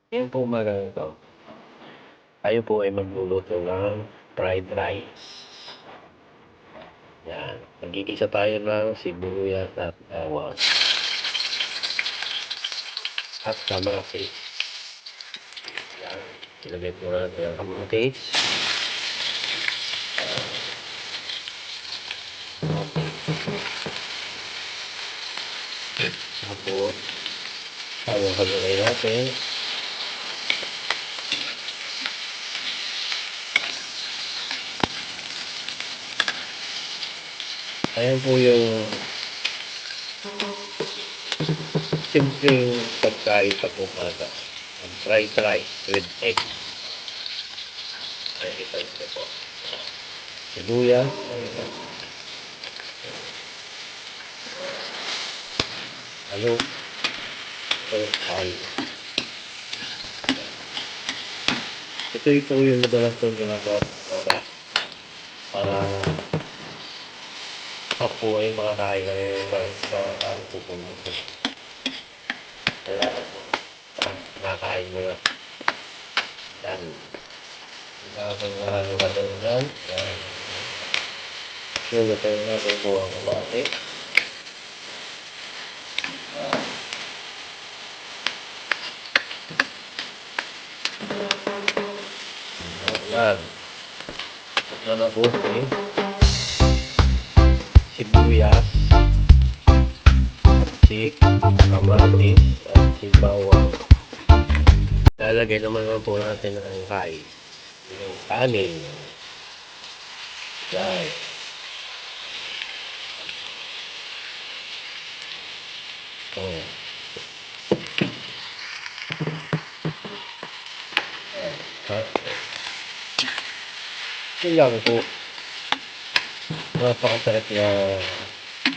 Yan po mga ganito. Tayo po ay magluluto ng fried rice. Yan. Magigisa tayo ng sibuyas at bawang. At kamatis. Yan. Ilagay po natin ang kamatis. Tapos, halo-haloy natin. Ayan po yung simpleng pagkain sa umaga. Ang fried rice with egg. Ay, ito po. Sibuyas. Halo. Ito yung madalas kong ginagawa para ako ay makakain ng sa pupunta. Kaya makakain mo na. Yan. Nakakang yan. Yan. Nilagay natin po ang kabate. Yan. Ito na po sibuyas, si kamatis, at si bawang. Lalagay naman po natin ang rice. Yung kanin. Yan. Oh. Yan po. Napakasarap na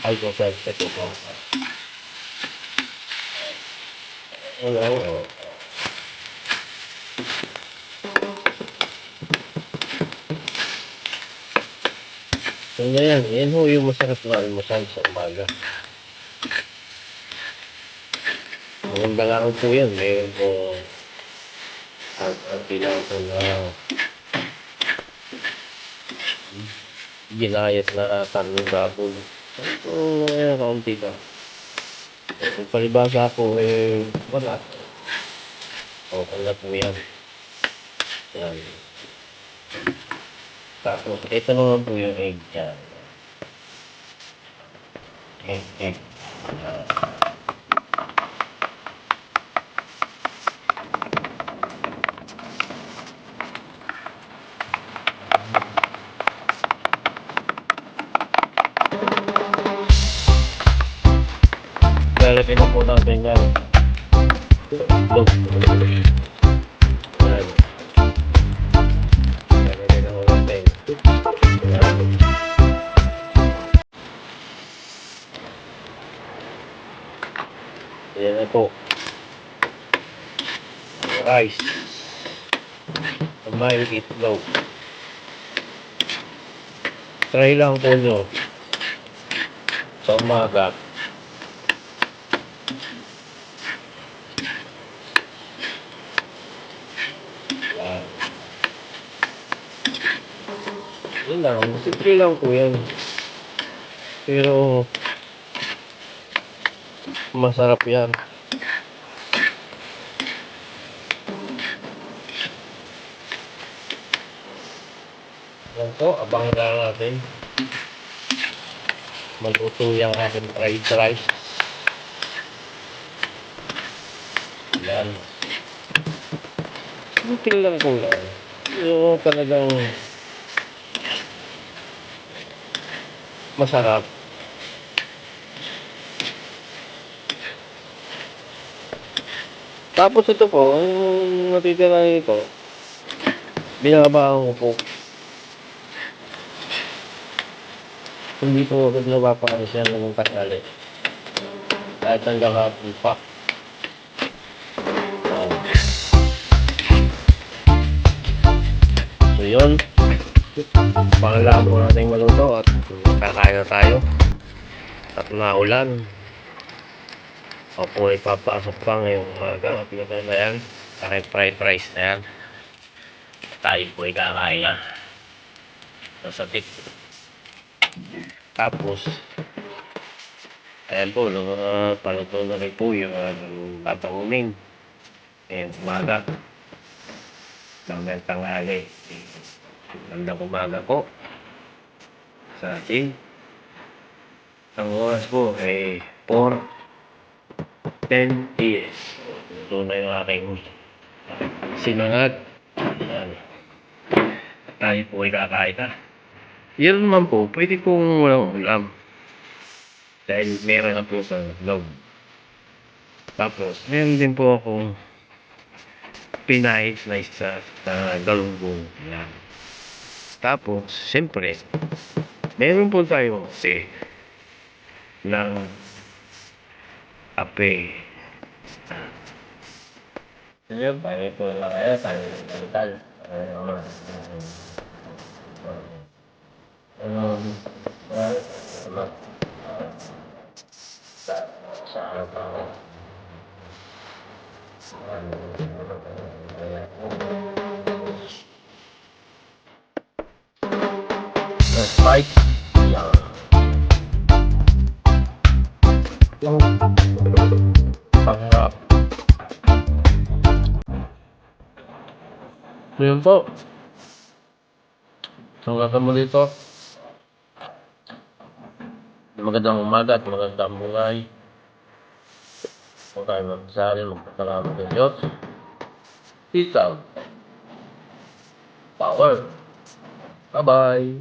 alcohol sa ito po. Hello. So yan ho yung masarap na almusal sa umaga. Maganda nga po yan. Mayroon po ang pinako na ginayat na tanong gabon. Ito ngayon kaunti ka. Kung palibasa ko wala. Okay na po yan. Yan. Tapos ito naman po yung egg yan. Egg. Yan. Lalagay na po natin yan. Look. Yan. Lalagay na po natin. Yan. Yan na po. Rice. May itlog. Try lang po nyo. Sa umaga. Yun lang, simple lang po yan. Pero masarap yan. Yan po, abangan lang natin. Maluto yung aking fried rice. Yan. Simple lang po yan. Yung talagang masarap. Tapos ito po, yung natitira nito, binabahan ko po. Hindi po agad napapakain siya ng kasali. Kahit hanggang hapon pa. So yun, pangalaman po natin maluto at kakain na tayo. At naulan. Ako po ay papasok pa ngayong umaga. At na yan. Aking fried rice na yan. Tayo po ay kakain na. Nasa tip. Tapos, ayan po, paluto na rin po yung tatangunin. Ayan, umaga. Hanggang tanghali. Hanggang umaga po. Sa atin. Ang oras po ay 4:10 p.m. Ito na yung aking sinangag. Ayan. Tayo po ay kakain na. Yan naman po, pwede pong walang ulam. Dahil meron na po sa loob. Tapos, meron din po akong pinahit na isa na galunggong. Yan. Tapos, siyempre, meron po tayo kasi ng ape. Sige, pare po lang kayo. Tal. Sa araw pa ako. Spike. Yan. Yung pangarap. So yun po. Hanggang mo dito. Magandang umaga at magandang buhay. Huwag kayo magsasalin, magpasalamat sa Diyos. Peace out. Power. Bye-bye.